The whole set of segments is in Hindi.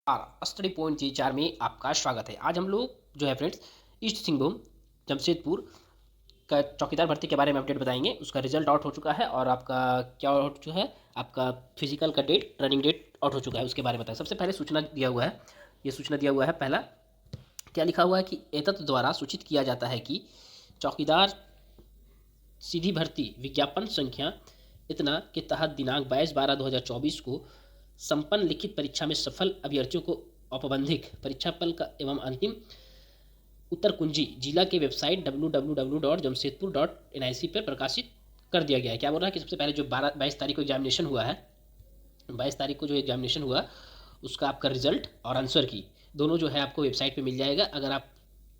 स्टडी पॉइंट जी 4 में आपका स्वागत है। आज हम लोग जो है फ्रेंड्स ईस्ट सिंहभूम जमशेदपुर का चौकीदार भर्ती के बारे में अपडेट बताएंगे। उसका रिजल्ट आउट हो चुका है और आपका क्या आउट जो है, आपका फिजिकल का डेट, रनिंग डेट आउट हो चुका है, उसके बारे में बताएं। सबसे पहले सूचना दिया हुआ है, ये सूचना दिया हुआ है। पहला क्या लिखा हुआ है कि एतत् द्वारा सूचित किया जाता है कि चौकीदार सीधी भर्ती विज्ञापन संख्या इतना के तहत दिनांक 22/12/2024 को संपन्न लिखित परीक्षा में सफल अभ्यर्थियों को औपबंधिक परीक्षा फल का एवं अंतिम उत्तर कुंजी जिला के वेबसाइट www.jamshedpur.nic पर प्रकाशित कर दिया गया है। क्या बोल रहा है कि सबसे पहले जो 22 तारीख को एग्जामिनेशन हुआ है, 22 तारीख को जो एग्जामिनेशन हुआ उसका आपका रिजल्ट और आंसर की दोनों जो है आपको वेबसाइट पे मिल जाएगा। अगर आप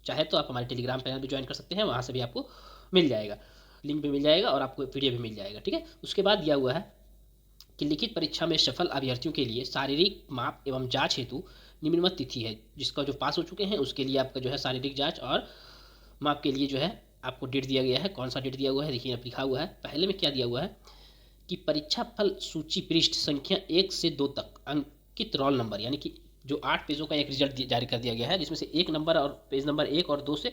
चाहे तो आप हमारे टेलीग्राम चैनल भी ज्वाइन कर सकते हैं, वहाँ से भी आपको मिल जाएगा, लिंक भी मिल जाएगा और आपको पीडीएफ भी मिल जाएगा। ठीक है, उसके बाद दिया हुआ है कि लिखित परीक्षा में सफल अभ्यर्थियों के लिए शारीरिक माप एवं जांच हेतु निम्नवत तिथि है। जिसका जो पास हो चुके हैं उसके लिए आपका जो है शारीरिक जांच और माप के लिए जो है आपको डेट दिया गया है। कौन सा डेट दिया हुआ है देखिए, अब लिखा हुआ है पहले में क्या दिया हुआ है कि परीक्षा फल सूची पृष्ठ संख्या 1 से 2 तक अंकित रोल नंबर, यानी कि जो 8 पेजों का एक रिजल्ट जारी कर दिया गया है, जिसमें से एक नंबर और पेज नंबर 1 और 2 से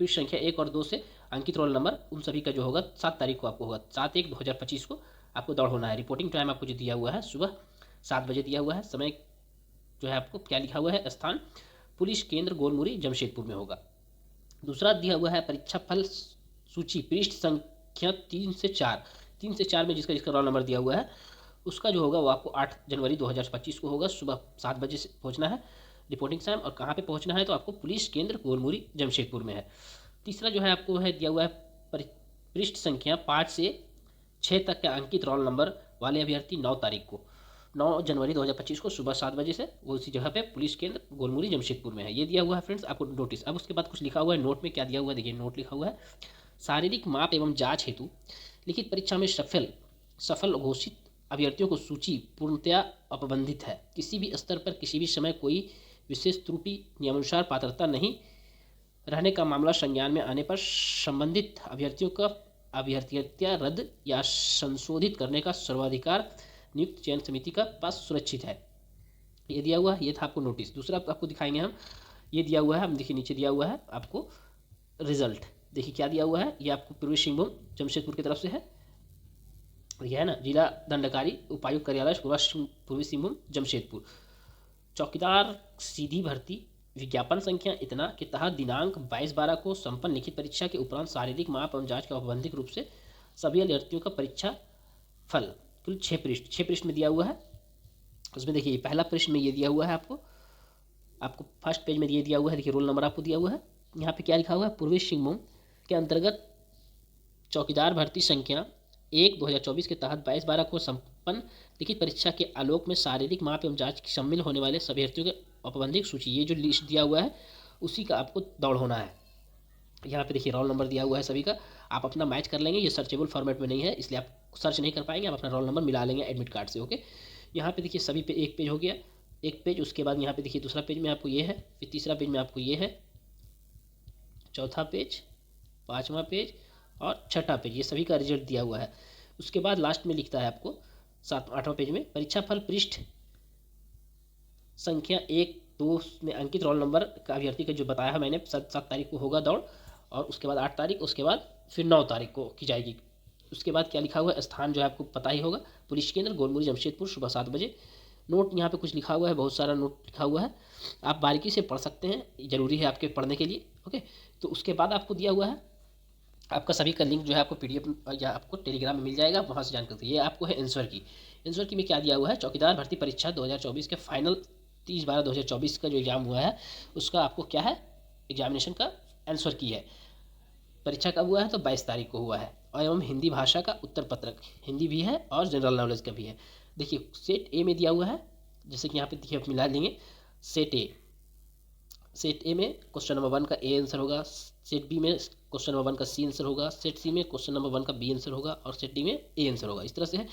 पृष्ठ संख्या 1 और 2 से अंकित रोल नंबर, उन सभी का जो होगा 7 तारीख को आपको होगा, 7/1/2025 को आपको दौड़ होना है। रिपोर्टिंग टाइम आपको जो दिया हुआ है सुबह 7 बजे दिया हुआ है। समय जो है आपको क्या लिखा हुआ है, स्थान पुलिस केंद्र गोलमुरी जमशेदपुर में होगा। दूसरा दिया हुआ है परीक्षा फल सूची पृष्ठ संख्या 3 से 4 में जिसका जिसका रोल नंबर दिया हुआ है उसका जो होगा वो आपको 8 जनवरी 2025 को होगा। सुबह 7 बजे से पहुंचना है रिपोर्टिंग टाइम, और कहाँ पे पहुंचना है तो आपको पुलिस केंद्र गोलमुरी जमशेदपुर में है। तीसरा जो है आपको है दिया हुआ है पृष्ठ संख्या 5 से 6 तक के अंकित रोल नंबर वाले अभ्यर्थी 9 तारीख को 9 जनवरी 2025 को सुबह 7 बजे से वो उसी जगह पे पुलिस केंद्र गोलमुरी जमशेदपुर में है। ये दिया हुआ है फ्रेंड्स आपको नोटिस। अब उसके बाद कुछ लिखा हुआ है नोट में, क्या दिया हुआ है देखिए, नोट लिखा हुआ है शारीरिक माप एवं जांच हेतु लिखित परीक्षा में सफल घोषित अभ्यर्थियों को सूची पूर्णतया अपबंधित है। किसी भी स्तर पर किसी भी समय कोई विशेष त्रुटि नियमानुसार पात्रता नहीं रहने का मामला संज्ञान में आने पर संबंधित अभ्यर्थियों का अभ्यर्थिता रद्द या संशोधित करने का सर्वाधिकार नियुक्त चयन समिति का पास सुरक्षित है। ये दिया हुआ है, ये था आपको नोटिस। दूसरा आपको दिखाएंगे हम, ये दिया हुआ है, हम देखिए नीचे दिया हुआ है आपको रिजल्ट। देखिए क्या दिया हुआ है, ये आपको पूर्वी सिंहभूम जमशेदपुर की तरफ से है, यह है ना, जिला दंडकारी उपायुक्त कार्यालय पूर्वी सिंहभूम जमशेदपुर, चौकीदार सीधी भर्ती विज्ञापन संख्या इतना के तहत दिनांक 22/12 को संपन्न लिखित परीक्षा के उपरांत शारीरिक माप एवं जांच के औपबंधिक रूप से सभी अभ्यर्थियों का परीक्षा फल कुल 6 पृष्ठ में दिया हुआ है। उसमें देखिए पहला पृष्ठ में ये दिया हुआ है आपको फर्स्ट पेज में ये दिया हुआ है। देखिए रोल नंबर आपको दिया हुआ है, यहाँ पे क्या लिखा हुआ है, पूर्वी सिंहभूम के अंतर्गत चौकीदार भर्ती संख्या 1/2024 के तहत 22/12 को संपन्न लिखित परीक्षा के आलोक में शारीरिक माप एवं जांच की शामिल होने वाले सभी अभ्यर्थियों के औपबंधिक सूची, ये जो लिस्ट दिया हुआ है उसी का आपको दौड़ होना है। यहाँ पे देखिए रोल नंबर दिया हुआ है सभी का, आप अपना मैच कर लेंगे। ये सर्चेबल फॉर्मेट में नहीं है इसलिए आप सर्च नहीं कर पाएंगे, आप अपना रोल नंबर मिला लेंगे एडमिट कार्ड से। ओके, यहाँ पे देखिए सभी पे एक पेज हो गया, एक पेज। उसके बाद यहाँ पे देखिए दूसरा पेज में आपको ये है, फिर तीसरा पेज में आपको ये है, चौथा पेज, पाँचवा पेज और छठा पेज, ये सभी का रिजल्ट दिया हुआ है। उसके बाद लास्ट में लिखता है आपको 8वां पेज में परीक्षा फल पृष्ठ संख्या 1-2 में अंकित रोल नंबर का अभ्यर्थी का जो बताया है मैंने, 7 तारीख को होगा दौड़, और उसके बाद 8 तारीख, उसके बाद फिर 9 तारीख को की जाएगी। उसके बाद क्या लिखा हुआ है, स्थान जो है आपको पता ही होगा, पुलिस केंद्र गोलमुरी जमशेदपुर, सुबह 7 बजे। नोट यहाँ पे कुछ लिखा हुआ है, बहुत सारा नोट लिखा हुआ है, आप बारीकी से पढ़ सकते हैं, ज़रूरी है आपके पढ़ने के लिए। ओके, तो उसके बाद आपको दिया हुआ है आपका सभी का लिंक जो है आपको पीडीएफ या आपको टेलीग्राम में मिल जाएगा, वहाँ से जानकारी। ये आपको है आंसर की में क्या दिया हुआ है, चौकीदार भर्ती परीक्षा 2024 के फाइनल 30/12/2024 का जो एग्ज़ाम हुआ है उसका आपको क्या है, एग्जामिनेशन का आंसर की है। परीक्षा कब हुआ है तो 22 तारीख को हुआ है, और एवं हिंदी भाषा का उत्तर पत्रक हिंदी भी है और जनरल नॉलेज का भी है। देखिए सेट ए में दिया हुआ है, जैसे कि यहाँ पे देखिए आप मिला लेंगे, सेट ए में क्वेश्चन नंबर 1 का ए आंसर होगा, सेट बी में क्वेश्चन नंबर 1 का सी आंसर होगा, सेट सी में क्वेश्चन नंबर 1 का बी आंसर होगा, और सेट डी में ए आंसर होगा। इस तरह से है।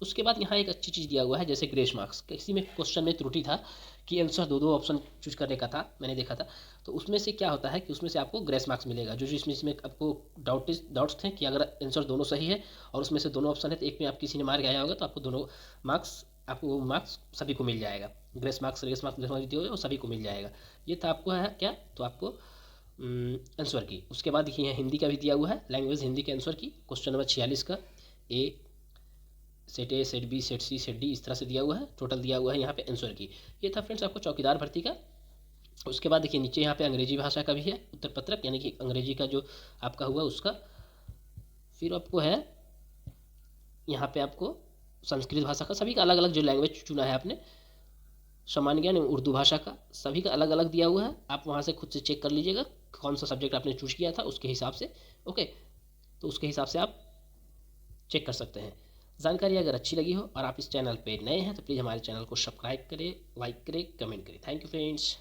उसके बाद यहाँ एक अच्छी चीज़ दिया हुआ है, जैसे ग्रेस मार्क्स। किसी में क्वेश्चन में त्रुटि था कि आंसर दो ऑप्शन चूज करने का था, मैंने देखा था, तो उसमें से क्या होता है कि उसमें से आपको ग्रेस मार्क्स मिलेगा। जो इसमें आपको डाउट्स थे कि अगर आंसर दोनों सही है और उसमें से दोनों ऑप्शन है तो एक में आप किसी ने मार के आया होगा तो आपको दोनों मार्क्स सभी को मिल जाएगा। ग्रेस मार्क्स दिए हुए वो सभी को मिल जाएगा। ये था आपको है क्या, तो आपको आंसर की। उसके बाद देखिए यहाँ हिंदी का भी दिया हुआ है, लैंग्वेज हिंदी के आंसर की, क्वेश्चन नंबर 46 का। Set A, set B, set C, set D, इस तरह से दिया हुआ है, टोटल दिया हुआ है यहाँ पे आंसर की। ये था फ्रेंड्स आपको चौकीदार भर्ती का। उसके बाद देखिए नीचे यहाँ पे अंग्रेजी भाषा का भी है उत्तर पत्रक, यानी कि अंग्रेजी का जो आपका हुआ उसका। फिर आपको है यहाँ पे आपको संस्कृत भाषा का, सभी का अलग अलग जो लैंग्वेज चुना है आपने, सामान्य ज्ञान उर्दू भाषा का, सभी का अलग अलग दिया हुआ है। आप वहाँ से खुद से चेक कर लीजिएगा कौन सा सब्जेक्ट आपने चूज किया था उसके हिसाब से। ओके, तो उसके हिसाब से आप चेक कर सकते हैं। जानकारी अगर अच्छी लगी हो और आप इस चैनल पे नए हैं तो प्लीज़ हमारे चैनल को सब्सक्राइब करें, लाइक करें, कमेंट करें। Thank you friends.